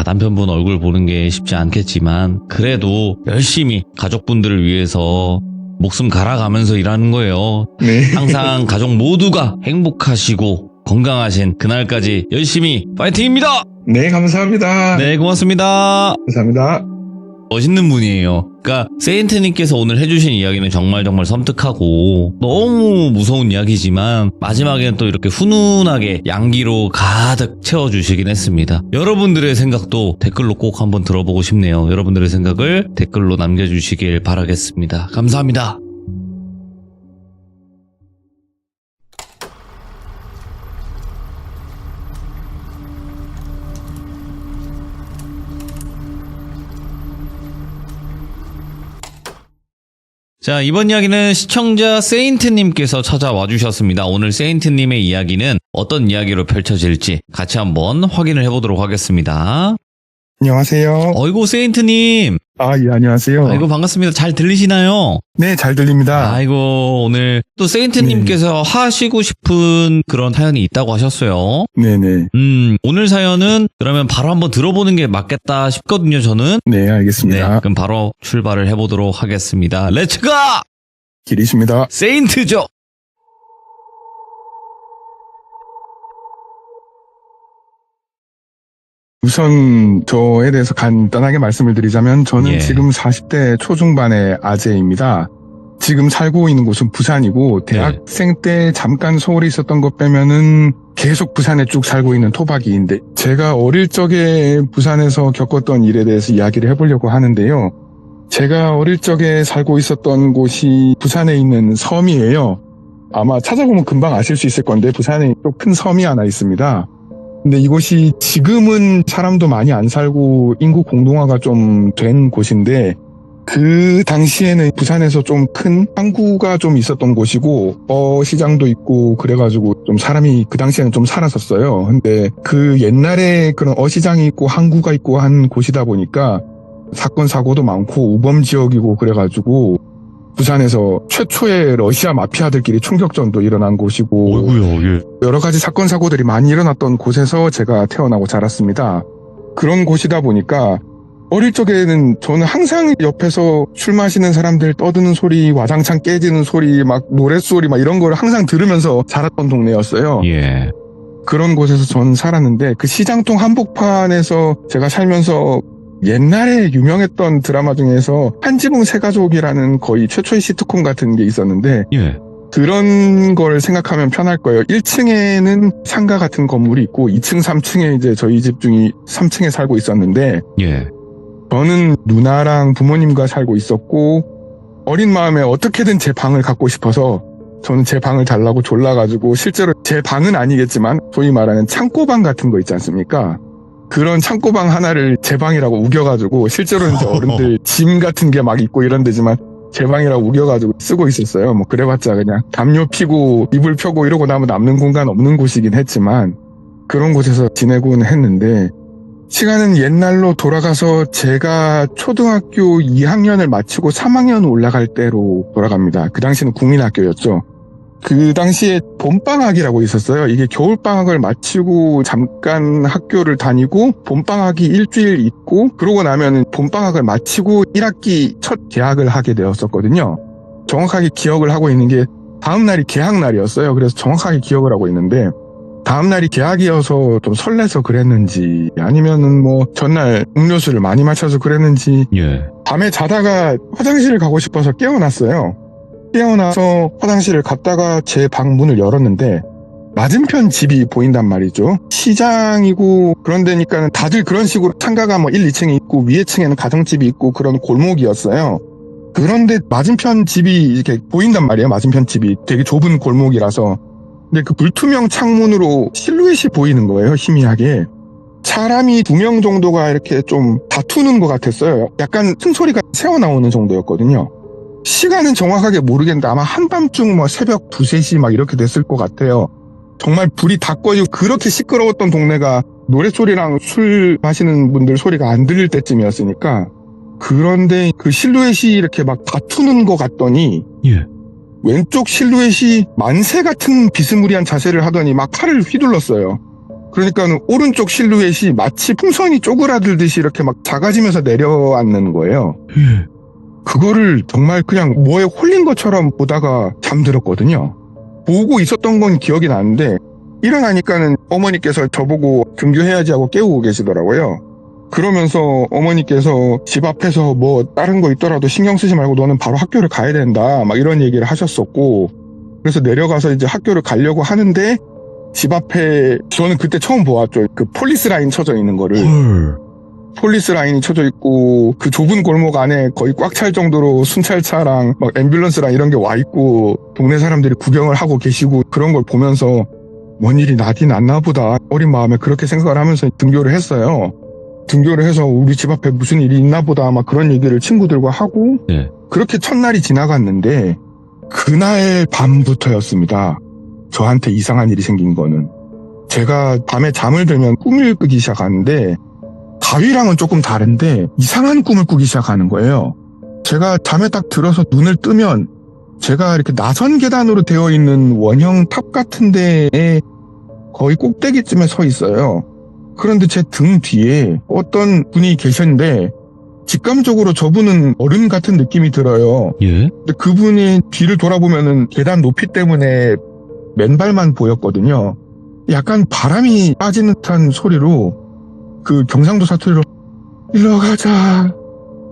남편분 얼굴 보는 게 쉽지 않겠지만 그래도 열심히 가족분들을 위해서 목숨 갈아가면서 일하는 거예요.
네.
항상 가족 모두가 행복하시고 건강하신 그날까지 열심히 파이팅입니다.
네, 감사합니다.
네, 고맙습니다.
감사합니다.
멋있는 분이에요. 그러니까 세인트님께서 오늘 해주신 이야기는 정말 섬뜩하고 너무 무서운 이야기지만 마지막에는 또 이렇게 훈훈하게 양기로 가득 채워주시긴 했습니다. 여러분들의 생각도 댓글로 꼭 한번 들어보고 싶네요. 여러분들의 생각을 댓글로 남겨주시길 바라겠습니다. 감사합니다. 자, 이번 이야기는 시청자 세인트님께서 찾아와 주셨습니다. 오늘 세인트님의 이야기는 어떤 이야기로 펼쳐질지 같이 한번 확인을 해보도록 하겠습니다.
안녕하세요.
어이구, 세인트님.
예, 안녕하세요.
아이고, 반갑습니다. 잘 들리시나요?
네, 잘 들립니다.
아이고, 오늘 또 세인트님께서 하시고 싶은 그런 사연이 있다고 하셨어요.
네네.
오늘 사연은 그러면 바로 한번 들어보는 게 맞겠다 싶거든요, 저는.
네, 알겠습니다.
네, 그럼 바로 출발을 해보도록 하겠습니다. 렛츠가!
길이십니다.
세인트죠!
우선 저에 대해서 간단하게 말씀을 드리자면 저는
예.
지금 40대 초중반의 아재입니다. 지금 살고 있는 곳은 부산이고 대학생 때 잠깐 서울에 있었던 것 빼면은 계속 부산에 쭉 살고 있는 토박이인데 제가 어릴 적에 부산에서 겪었던 일에 대해서 이야기를 해보려고 하는데요. 제가 어릴 적에 살고 있었던 곳이 부산에 있는 섬이에요. 아마 찾아보면 금방 아실 수 있을 건데 부산에 또 큰 섬이 하나 있습니다. 근데 이곳이 지금은 사람도 많이 안 살고 인구 공동화가 좀 된 곳인데 그 당시에는 부산에서 좀 큰 항구가 좀 있었던 곳이고 시장도 있고 그래가지고 좀 사람이 그 당시에는 좀 살았었어요. 근데 그 옛날에 그런 어시장이 있고 항구가 있고 한 곳이다 보니까 사건 사고도 많고 우범 지역이고 그래가지고 부산에서 최초의 러시아 마피아들끼리 총격전도 일어난 곳이고
어이구야, 예.
여러 가지 사건 사고들이 많이 일어났던 곳에서 제가 태어나고 자랐습니다. 그런 곳이다 보니까 어릴 적에는 저는 항상 옆에서 술 마시는 사람들 떠드는 소리, 와장창 깨지는 소리, 막 노랫소리 막 이런 걸 항상 들으면서 자랐던 동네였어요.
예.
그런 곳에서 저는 살았는데 그 시장통 한복판에서 제가 살면서 옛날에 유명했던 드라마 중에서 한지붕 세가족이라는 거의 최초의 시트콤 같은 게 있었는데
예.
그런 걸 생각하면 편할 거예요. 1층에는 상가 같은 건물이 있고 2층, 3층에 이제 저희 집 중에 3층에 살고 있었는데
예.
저는 누나랑 부모님과 살고 있었고 어린 마음에 어떻게든 제 방을 갖고 싶어서 저는 제 방을 달라고 졸라가지고 실제로 제 방은 아니겠지만 소위 말하는 창고방 같은 거 있지 않습니까? 그런 창고방 하나를 제 방이라고 우겨가지고 실제로는 이제 어른들 짐 같은 게 막 있고 이런 데지만 제 방이라고 우겨가지고 쓰고 있었어요. 뭐 그래봤자 그냥 담요 피고 이불 펴고 이러고 나면 남는 공간 없는 곳이긴 했지만 그런 곳에서 지내고는 했는데 시간은 옛날로 돌아가서 제가 초등학교 2학년을 마치고 3학년 올라갈 때로 돌아갑니다. 그 당시는 국민학교였죠. 그 당시에 봄방학이라고 있었어요. 이게 겨울방학을 마치고 잠깐 학교를 다니고 봄방학이 일주일 있고 그러고 나면 봄방학을 마치고 1학기 첫 개학을 하게 되었었거든요. 정확하게 기억을 하고 있는 게 다음 날이 개학날이었어요. 그래서 정확하게 기억을 하고 있는데 다음 날이 개학이어서 좀 설레서 그랬는지 아니면은 뭐 전날 음료수를 많이 마셔서 그랬는지
예.
밤에 자다가 화장실을 가고 싶어서 깨어났어요. 깨어나서 화장실을 갔다가 제 방 문을 열었는데 맞은편 집이 보인단 말이죠. 시장이고 그런 데니까 다들 그런 식으로 상가가 뭐 1, 2층에 있고 위에 층에는 가정집이 있고 그런 골목이었어요. 그런데 맞은편 집이 이렇게 보인단 말이에요. 맞은편 집이 되게 좁은 골목이라서. 근데 그 불투명 창문으로 실루엣이 보이는 거예요. 희미하게. 사람이 2명 정도가 이렇게 좀 다투는 것 같았어요. 약간 승소리가 새어나오는 정도였거든요. 시간은 정확하게 모르겠는데 아마 한밤중 뭐 새벽 2, 3시 막 이렇게 됐을 것 같아요. 정말 불이 다 꺼지고 그렇게 시끄러웠던 동네가 노랫소리랑 술 마시는 분들 소리가 안 들릴 때쯤이었으니까 그런데 그 실루엣이 이렇게 막 다투는 것 같더니
예.
왼쪽 실루엣이 만세 같은 비스무리한 자세를 하더니 막 팔을 휘둘렀어요. 그러니까 오른쪽 실루엣이 마치 풍선이 쪼그라들듯이 이렇게 막 작아지면서 내려앉는 거예요.
예.
그거를 정말 그냥 뭐에 홀린 것처럼 보다가 잠들었거든요. 보고 있었던 건 기억이 나는데 일어나니까는 어머니께서 저보고 등교해야지 하고 깨우고 계시더라고요. 그러면서 어머니께서 집 앞에서 뭐 다른 거 있더라도 신경 쓰지 말고 너는 바로 학교를 가야 된다 막 이런 얘기를 하셨었고 그래서 내려가서 이제 학교를 가려고 하는데 집 앞에 저는 그때 처음 보았죠. 그 폴리스 라인 쳐져 있는 거를.
헐.
폴리스 라인이 쳐져 있고 그 좁은 골목 안에 거의 꽉 찰 정도로 순찰차랑 막 앰뷸런스랑 이런 게 와 있고 동네 사람들이 구경을 하고 계시고 그런 걸 보면서 뭔 일이 나긴 났나 보다 어린 마음에 그렇게 생각을 하면서 등교를 했어요. 등교를 해서 우리 집 앞에 무슨 일이 있나 보다 막 그런 얘기를 친구들과 하고
예.
그렇게 첫날이 지나갔는데 그날 밤부터였습니다. 저한테 이상한 일이 생긴 거는 제가 밤에 잠을 들면 꿈을 꾸기 시작하는데 가위랑은 조금 다른데 이상한 꿈을 꾸기 시작하는 거예요. 제가 잠에 딱 들어서 눈을 뜨면 제가 이렇게 나선 계단으로 되어 있는 원형 탑 같은 데에 거의 꼭대기쯤에 서 있어요. 그런데 제 등 뒤에 어떤 분이 계셨는데 직감적으로 저분은 어른 같은 느낌이 들어요.
예.
근데 그분이 뒤를 돌아보면은 계단 높이 때문에 맨발만 보였거든요. 약간 바람이 빠지는 듯한 소리로 그 경상도 사투리로 일로 가자,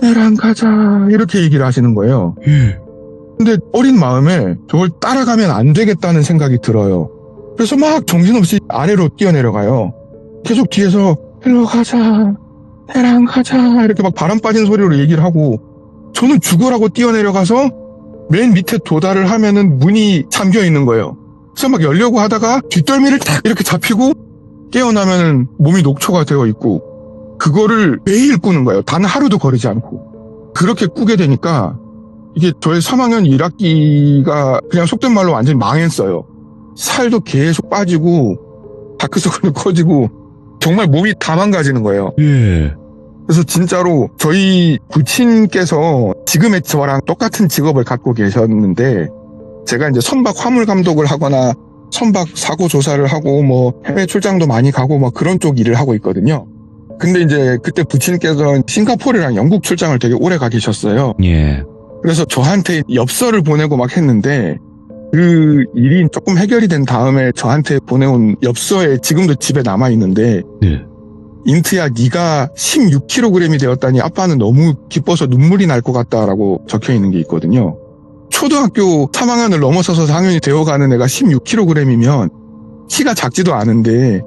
내랑 가자 이렇게 얘기를 하시는 거예요.
예.
근데 어린 마음에 저걸 따라가면 안 되겠다는 생각이 들어요. 그래서 막 정신없이 아래로 뛰어내려가요. 계속 뒤에서 일로 가자, 해랑 가자 이렇게 막 바람 빠진 소리로 얘기를 하고 저는 죽으라고 뛰어내려가서 맨 밑에 도달을 하면은 문이 잠겨 있는 거예요. 그래서 막 열려고 하다가 뒷덜미를 딱 이렇게 잡히고 깨어나면은 몸이 녹초가 되어 있고 그거를 매일 꾸는 거예요. 단 하루도 거르지 않고. 그렇게 꾸게 되니까 이게 저의 3학년 1학기가 그냥 속된 말로 완전히 망했어요. 살도 계속 빠지고 다크서클도 커지고 정말 몸이 다 망가지는 거예요.
예.
그래서 진짜로 저희 부친께서 지금의 저랑 똑같은 직업을 갖고 계셨는데 제가 이제 선박 화물 감독을 하거나 선박 사고 조사를 하고 뭐 해외 출장도 많이 가고 뭐 그런 쪽 일을 하고 있거든요. 근데 이제 그때 부친께서 싱가포르랑 영국 출장을 되게 오래 가 계셨어요.
예.
그래서 저한테 엽서를 보내고 막 했는데 그 일이 조금 해결이 된 다음에 저한테 보내온 엽서에 지금도 집에 남아있는데
네.
인트야 네가 16kg이 되었다니 아빠는 너무 기뻐서 눈물이 날 것 같다라고 적혀있는 게 있거든요. 초등학교 3학년을 넘어서서 4학년이 되어가는 애가 16kg이면 키가 작지도 않은데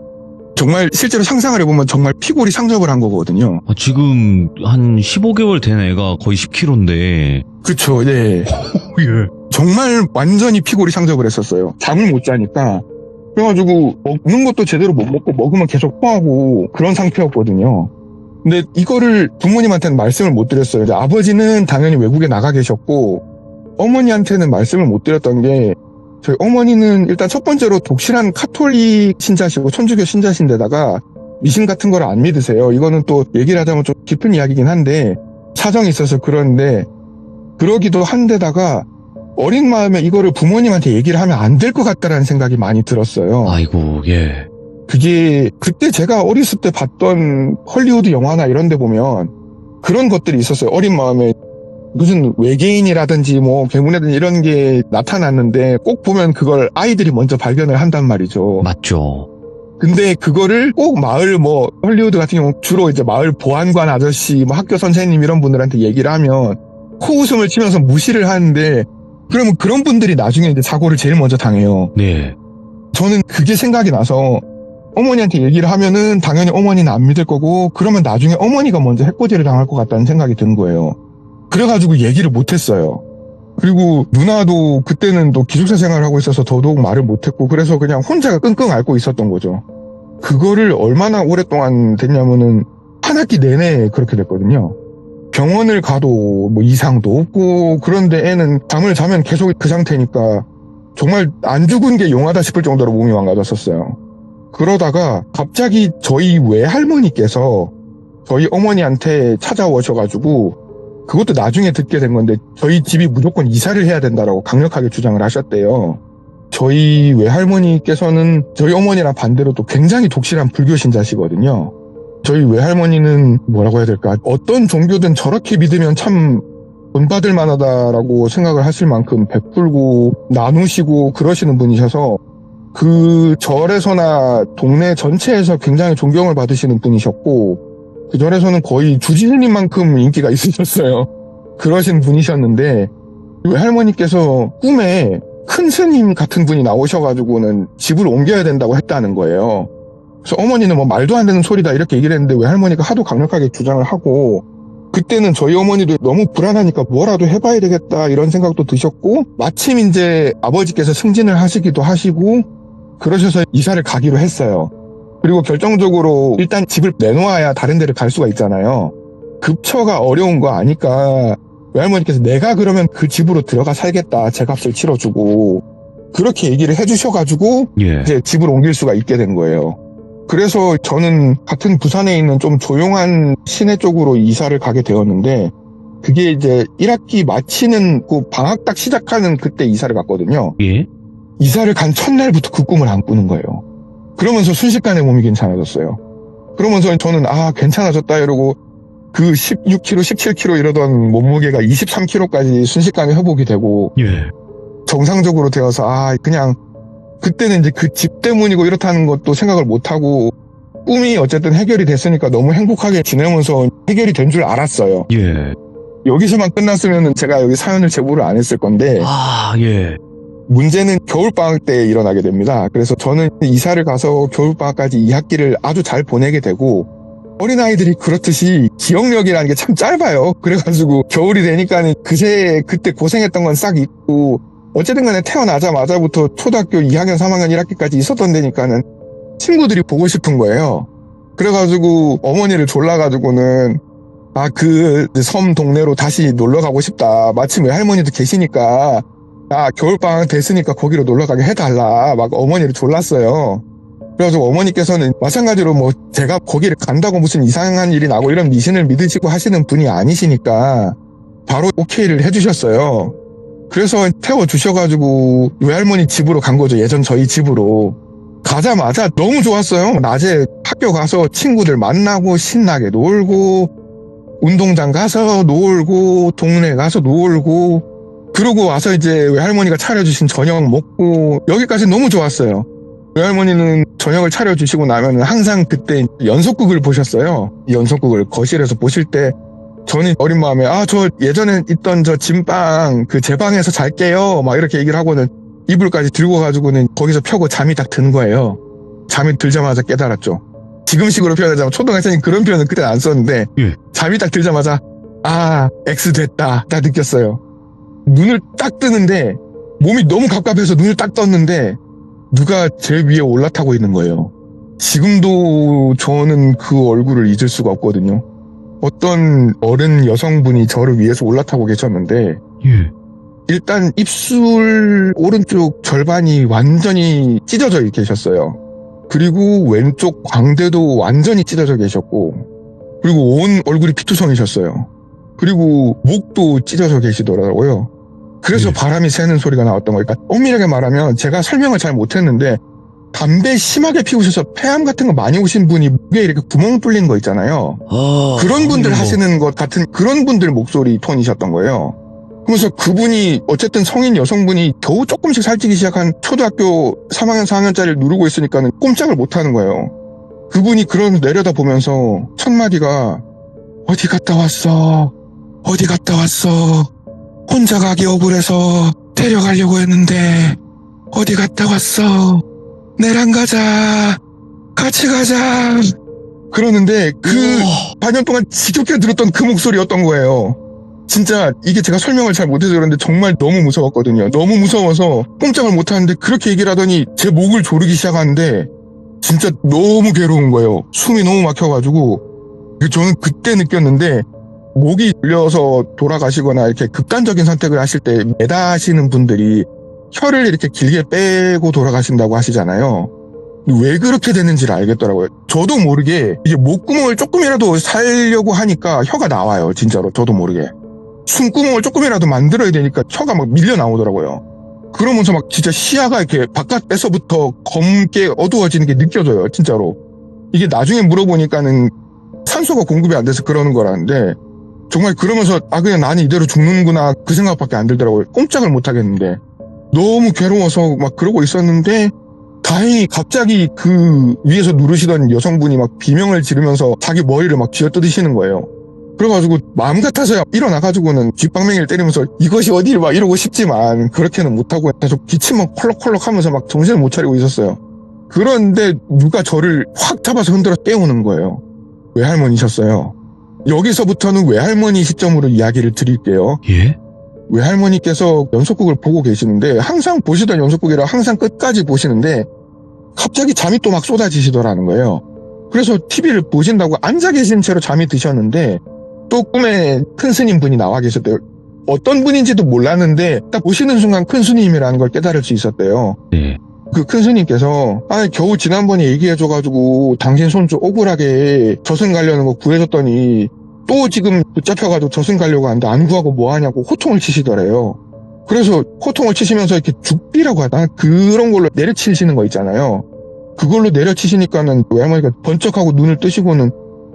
정말 실제로 상상을 해보면 정말 피골이 상접을 한 거거든요.
지금 한 15개월 된 애가 거의 10kg인데.
그쵸, 네.
예.
정말 완전히 피골이 상접을 했었어요. 잠을 못 자니까. 그래가지고 먹는 것도 제대로 못 먹고 먹으면 계속 토하고 그런 상태였거든요. 근데 이거를 부모님한테는 말씀을 못 드렸어요. 이제 아버지는 당연히 외국에 나가 계셨고 어머니한테는 말씀을 못 드렸던 게 저희 어머니는 일단 첫 번째로 독실한 카톨릭 신자시고 천주교 신자신데다가 미신 같은 걸 안 믿으세요. 이거는 또 얘기를 하자면 좀 깊은 이야기긴 한데 사정이 있어서 그런데 그러기도 한데다가 어린 마음에 이거를 부모님한테 얘기를 하면 안 될 것 같다라는 생각이 많이 들었어요.
아이고, 예.
그게 그때 제가 어렸을 때 봤던 헐리우드 영화나 이런 데 보면 그런 것들이 있었어요. 어린 마음에 무슨 외계인이라든지 뭐 괴물이라든지 이런 게 나타났는데 꼭 보면 그걸 아이들이 먼저 발견을 한단 말이죠.
맞죠.
근데 그거를 꼭 마을 뭐 헐리우드 같은 경우 주로 이제 마을 보안관 아저씨 뭐 학교 선생님 이런 분들한테 얘기를 하면 코웃음을 치면서 무시를 하는데 그러면 그런 분들이 나중에 이제 사고를 제일 먼저 당해요.
네.
저는 그게 생각이 나서 어머니한테 얘기를 하면은 당연히 어머니는 안 믿을 거고 그러면 나중에 어머니가 먼저 해코지를 당할 것 같다는 생각이 든 거예요. 그래가지고 얘기를 못했어요. 그리고 누나도 그때는 또 기숙사 생활을 하고 있어서 더더욱 말을 못했고 그래서 그냥 혼자 끙끙 앓고 있었던 거죠. 그거를 얼마나 오랫동안 됐냐면은 한 학기 내내 그렇게 됐거든요. 병원을 가도 뭐 이상도 없고 그런데 애는 잠을 자면 계속 그 상태니까 정말 안 죽은 게 용하다 싶을 정도로 몸이 망가졌었어요. 그러다가 갑자기 저희 외할머니께서 저희 어머니한테 찾아오셔가지고 그것도 나중에 듣게 된 건데 저희 집이 무조건 이사를 해야 된다라고 강력하게 주장을 하셨대요. 저희 외할머니께서는 저희 어머니랑 반대로 또 굉장히 독실한 불교 신자시거든요. 저희 외할머니는 뭐라고 해야 될까? 어떤 종교든 저렇게 믿으면 참 본받을 만하다라고 생각을 하실 만큼 베풀고 나누시고 그러시는 분이셔서 그 절에서나 동네 전체에서 굉장히 존경을 받으시는 분이셨고 그 절에서는 거의 주지스님만큼 인기가 있으셨어요. 그러신 분이셨는데 외할머니께서 꿈에 큰 스님 같은 분이 나오셔가지고는 집을 옮겨야 된다고 했다는 거예요. 그래서 어머니는 뭐 말도 안 되는 소리다 이렇게 얘기를 했는데 외할머니가 하도 강력하게 주장을 하고 그때는 저희 어머니도 너무 불안하니까 뭐라도 해봐야 되겠다 이런 생각도 드셨고 마침 이제 아버지께서 승진을 하시기도 하시고 그러셔서 이사를 가기로 했어요. 그리고 결정적으로 일단 집을 내놓아야 다른 데를 갈 수가 있잖아요. 급처가 어려운 거 아니까 외할머니께서 내가 그러면 그 집으로 들어가 살겠다. 제값을 치러주고 그렇게 얘기를 해주셔가지고
예.
이제 집을 옮길 수가 있게 된 거예요. 그래서 저는 같은 부산에 있는 좀 조용한 시내 쪽으로 이사를 가게 되었는데 그게 이제 1학기 마치는 그 방학 딱 시작하는 그때 이사를 갔거든요.
예.
이사를 간 첫날부터 그 꿈을 안 꾸는 거예요. 그러면서 순식간에 몸이 괜찮아졌어요. 그러면서 저는 괜찮아졌다 이러고 그 16kg, 17kg 이러던 몸무게가 23kg까지 순식간에 회복이 되고
예.
정상적으로 되어서 그냥 그때는 이제 그 집 때문이고 이렇다는 것도 생각을 못하고 꿈이 어쨌든 해결이 됐으니까 너무 행복하게 지내면서 해결이 된 줄 알았어요.
예.
여기서만 끝났으면 제가 여기 사연을 제보를 안 했을 건데
예.
문제는 겨울방학 때 일어나게 됩니다. 그래서 저는 이사를 가서 겨울방학까지 2학기를 아주 잘 보내게 되고, 어린아이들이 그렇듯이 기억력이라는 게 참 짧아요. 그래가지고 겨울이 되니까는 그때 고생했던 건 싹 잊고, 어쨌든 간에 태어나자마자부터 초등학교 2학년, 3학년, 1학기까지 있었던 데니까는 친구들이 보고 싶은 거예요. 그래가지고 어머니를 졸라가지고는 그 섬 동네로 다시 놀러 가고 싶다. 마침 외할머니도 계시니까 겨울방학 됐으니까 거기로 놀러 가게 해달라. 막 어머니를 졸랐어요. 그래가지고 어머니께서는 마찬가지로 뭐 제가 거기를 간다고 무슨 이상한 일이 나고 이런 미신을 믿으시고 하시는 분이 아니시니까 바로 오케이를 해주셨어요. 그래서 태워주셔가지고 외할머니 집으로 간 거죠. 예전 저희 집으로. 가자마자 너무 좋았어요. 낮에 학교 가서 친구들 만나고 신나게 놀고, 운동장 가서 놀고, 동네 가서 놀고, 그러고 와서 이제 외할머니가 차려주신 저녁 먹고, 여기까지 너무 좋았어요. 외할머니는 저녁을 차려주시고 나면 항상 그때 연속극을 보셨어요. 이 연속극을 거실에서 보실 때 저는 어린 마음에 저 예전에 있던 저 진방 제 방에서 잘게요 막 이렇게 얘기를 하고는 이불까지 들고 가지고는 거기서 펴고 잠이 딱 든 거예요. 잠이 들자마자 깨달았죠. 지금식으로 표현하자면 초등학생이 그런 표현은 그때 안 썼는데 잠이 딱 들자마자 X 됐다 딱 느꼈어요. 눈을 딱 뜨는데 몸이 너무 갑갑해서 눈을 딱 떴는데 누가 제 위에 올라타고 있는 거예요. 지금도 저는 그 얼굴을 잊을 수가 없거든요. 어떤 어른 여성분이 저를 위해서 올라타고 계셨는데 일단 입술 오른쪽 절반이 완전히 찢어져 계셨어요. 그리고 왼쪽 광대도 완전히 찢어져 계셨고, 그리고 온 얼굴이 피투성이셨어요. 그리고 목도 찢어져 계시더라고요. 그래서 바람이 새는 소리가 나왔던 거니까 엄밀하게 말하면 제가 설명을 잘 못했는데 담배 심하게 피우셔서 폐암 같은 거 많이 오신 분이 목에 이렇게 구멍 뚫린 거 있잖아요. 그런 분들 하시는 것 같은 그런 분들 목소리 톤이셨던 거예요. 그래서 그분이 어쨌든 성인 여성분이 겨우 조금씩 살찌기 시작한 초등학교 3학년, 4학년짜리를 누르고 있으니까는 꼼짝을 못 하는 거예요. 그분이 그런 내려다 보면서 첫 마디가 어디 갔다 왔어? 어디 갔다 왔어? 혼자 가기 억울해서 데려가려고 했는데 어디 갔다 왔어? 내랑 가자. 같이 가자. 그러는데 4년 동안 지겹게 들었던 그 목소리였던 거예요. 진짜 이게 제가 설명을 잘 못해서 그런데 정말 너무 무서웠거든요. 너무 무서워서 꼼짝을 못하는데 그렇게 얘기를 하더니 제 목을 조르기 시작하는데 진짜 너무 괴로운 거예요. 숨이 너무 막혀가지고 저는 그때 느꼈는데 목이 물려서 돌아가시거나 이렇게 극단적인 선택을 하실 때 매다하시는 분들이 혀를 이렇게 길게 빼고 돌아가신다고 하시잖아요. 왜 그렇게 되는지를 알겠더라고요. 저도 모르게 이게 목구멍을 조금이라도 살려고 하니까 혀가 나와요. 진짜로 저도 모르게. 숨구멍을 조금이라도 만들어야 되니까 혀가 막 밀려 나오더라고요. 그러면서 막 진짜 시야가 이렇게 바깥에서부터 검게 어두워지는 게 느껴져요. 진짜로. 이게 나중에 물어보니까는 산소가 공급이 안 돼서 그러는 거라는데 정말 그러면서 그냥 나는 이대로 죽는구나 그 생각밖에 안 들더라고요. 꼼짝을 못 하겠는데 너무 괴로워서 막 그러고 있었는데 다행히 갑자기 그 위에서 누르시던 여성분이 막 비명을 지르면서 자기 머리를 막 쥐어뜯으시는 거예요. 그래가지고 마음 같아서야 일어나가지고는 뒷방맹이를 때리면서 이것이 어디를 막 이러고 싶지만 그렇게는 못하고 계속 기침만 콜록콜록 하면서 막 정신을 못 차리고 있었어요. 그런데 누가 저를 확 잡아서 흔들어 깨우는 거예요. 외할머니셨어요. 여기서부터는 외할머니 시점으로 이야기를 드릴게요.
예?
외할머니께서 연속극을 보고 계시는데 항상 보시던 연속극이라 항상 끝까지 보시는데 갑자기 잠이 또 막 쏟아지시더라는 거예요. 그래서 TV를 보신다고 앉아 계신 채로 잠이 드셨는데 또 꿈에 큰 스님 분이 나와 계셨대요. 어떤 분인지도 몰랐는데 딱 보시는 순간 큰 스님이라는 걸 깨달을 수 있었대요.
네.
그 큰 스님께서 겨우 지난번에 얘기해줘가지고 당신 손 좀 억울하게 저승 가려는 거 구해줬더니 또 지금 붙잡혀가지고 저승 가려고 하는데 안 구하고 뭐하냐고 호통을 치시더래요. 그래서 호통을 치시면서 이렇게 죽비라고 하나 그런 걸로 내려치시는 거 있잖아요. 그걸로 내려치시니까는 외할머니가 번쩍하고 눈을 뜨시고는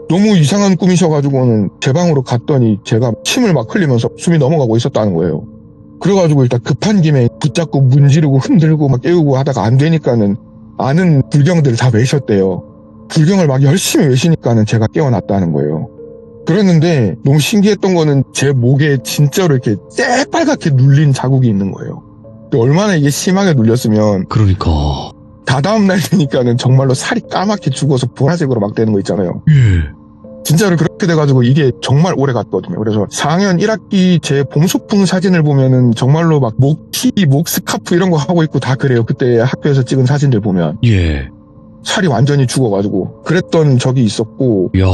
너무 이상한 꿈이셔가지고는 제 방으로 갔더니 제가 침을 막 흘리면서 숨이 넘어가고 있었다는 거예요. 그래가지고 일단 급한 김에 붙잡고 문지르고 흔들고 막 깨우고 하다가 안 되니까는 아는 불경들을 다 외셨대요. 불경을 막 열심히 외시니까는 제가 깨어났다는 거예요. 그랬는데 너무 신기했던 거는 제 목에 진짜로 이렇게 새빨갛게 눌린 자국이 있는 거예요. 얼마나 이게 심하게 눌렸으면
그러니까.
다다음 날 되니까는 정말로 살이 까맣게 죽어서 보라색으로 막 되는 거 있잖아요.
예.
진짜로 그렇게 돼가지고 이게 정말 오래 갔거든요. 그래서 4학년 1학기 제 봄소풍 사진을 보면은 정말로 막 목티, 목 스카프 이런 거 하고 있고 다 그래요. 그때 학교에서 찍은 사진들 보면.
예.
살이 완전히 죽어가지고 그랬던 적이 있었고
이야.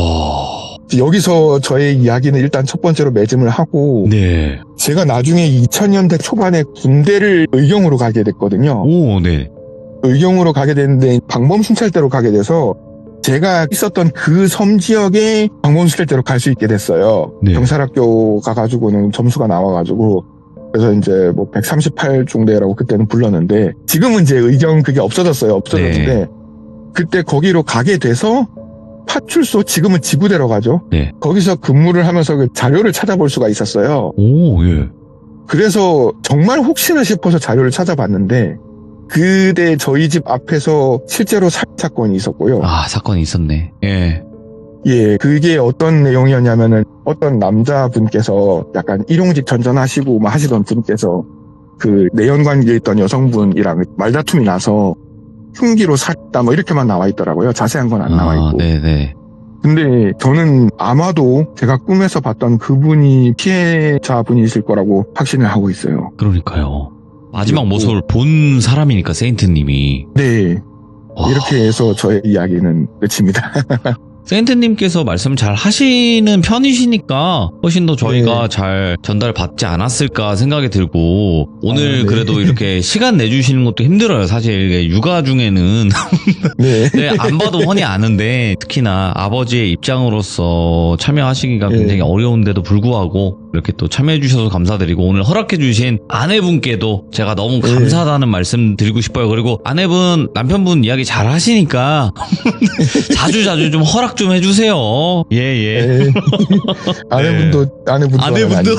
여기서 저의 이야기는 일단 첫 번째로 매짐을 하고
네.
제가 나중에 2000년대 초반에 군대를 의경으로 가게 됐거든요.
오, 네.
의경으로 가게 됐는데 방범순찰대로 가게 돼서 제가 있었던 그 섬 지역에 방범순찰대로 갈 수 있게 됐어요.
네.
경찰학교 가가지고는 점수가 나와가지고 그래서 이제 뭐 138중대라고 그때는 불렀는데 지금은 이제 의경 그게 없어졌어요. 없어졌는데
네.
그때 거기로 가게 돼서 파출소 지금은 지구대로 가죠.
네.
거기서 근무를 하면서 그 자료를 찾아볼 수가 있었어요.
오, 예.
그래서 정말 혹시나 싶어서 자료를 찾아봤는데 그때 저희 집 앞에서 실제로 살인 사건이 있었고요.
아, 사건이 있었네. 예.
예, 그게 어떤 내용이었냐면은 어떤 남자분께서 약간 일용직 전전하시고 뭐 하시던 분께서 그 내연 관계에 있던 여성분이랑 말다툼이 나서 흉기로 살했다 뭐 이렇게만 나와 있더라고요. 자세한 건 안 나와 있고.
네네.
근데 저는 아마도 제가 꿈에서 봤던 그분이 피해자분이실 거라고 확신을 하고 있어요.
그러니까요. 마지막
그리고-
모습을 본 사람이니까, 세인트님이.
네,
와.
이렇게 해서 저의 이야기는 끝입니다.
세인트님께서 말씀 잘 하시는 편이시니까 훨씬 더 저희가
네.
잘 전달받지 않았을까 생각이 들고 오늘
네.
그래도 이렇게 시간 내주시는 것도 힘들어요. 사실 이게 육아 중에는
네.
네, 안 봐도 훤히 아는데 특히나 아버지의 입장으로서 참여하시기가
네.
굉장히 어려운데도 불구하고 이렇게 또 참여해 주셔서 감사드리고 오늘 허락해 주신 아내분께도 제가 너무
네.
감사하다는 말씀 드리고 싶어요. 그리고 아내분 남편분 이야기 잘 하시니까 자주 좀 허락 좀 해주세요. 예.
네. 아내분도 아내분도 아내도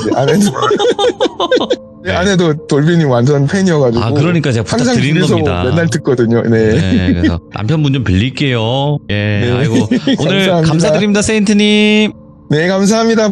네,
네.
아내도 돌빈이 완전 팬이어가지고
아, 그러니까 제가
항상
부탁드리는
집에서
겁니다.
맨날 듣거든요. 네.
네, 그래서 남편분 좀 빌릴게요. 예,
네.
아이고 오늘
감사합니다.
감사드립니다, 세인트님.
네, 감사합니다.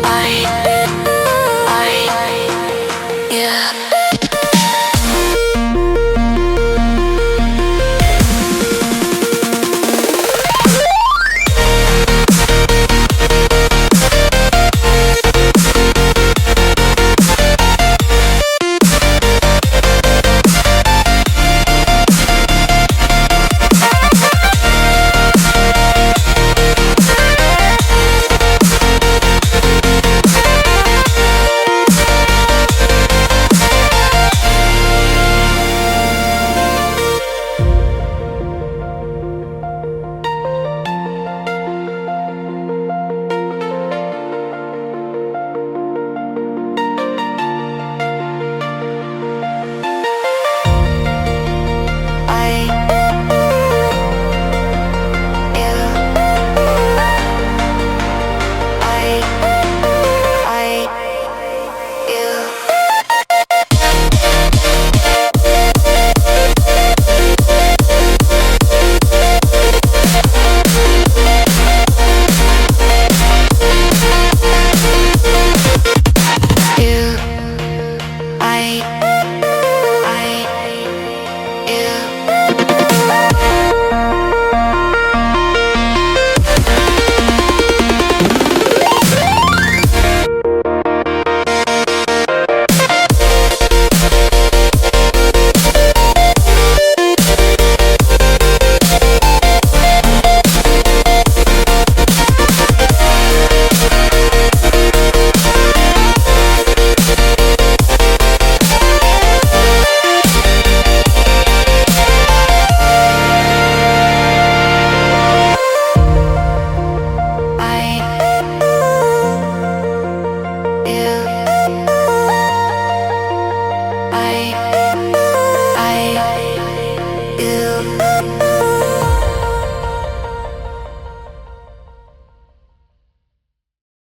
I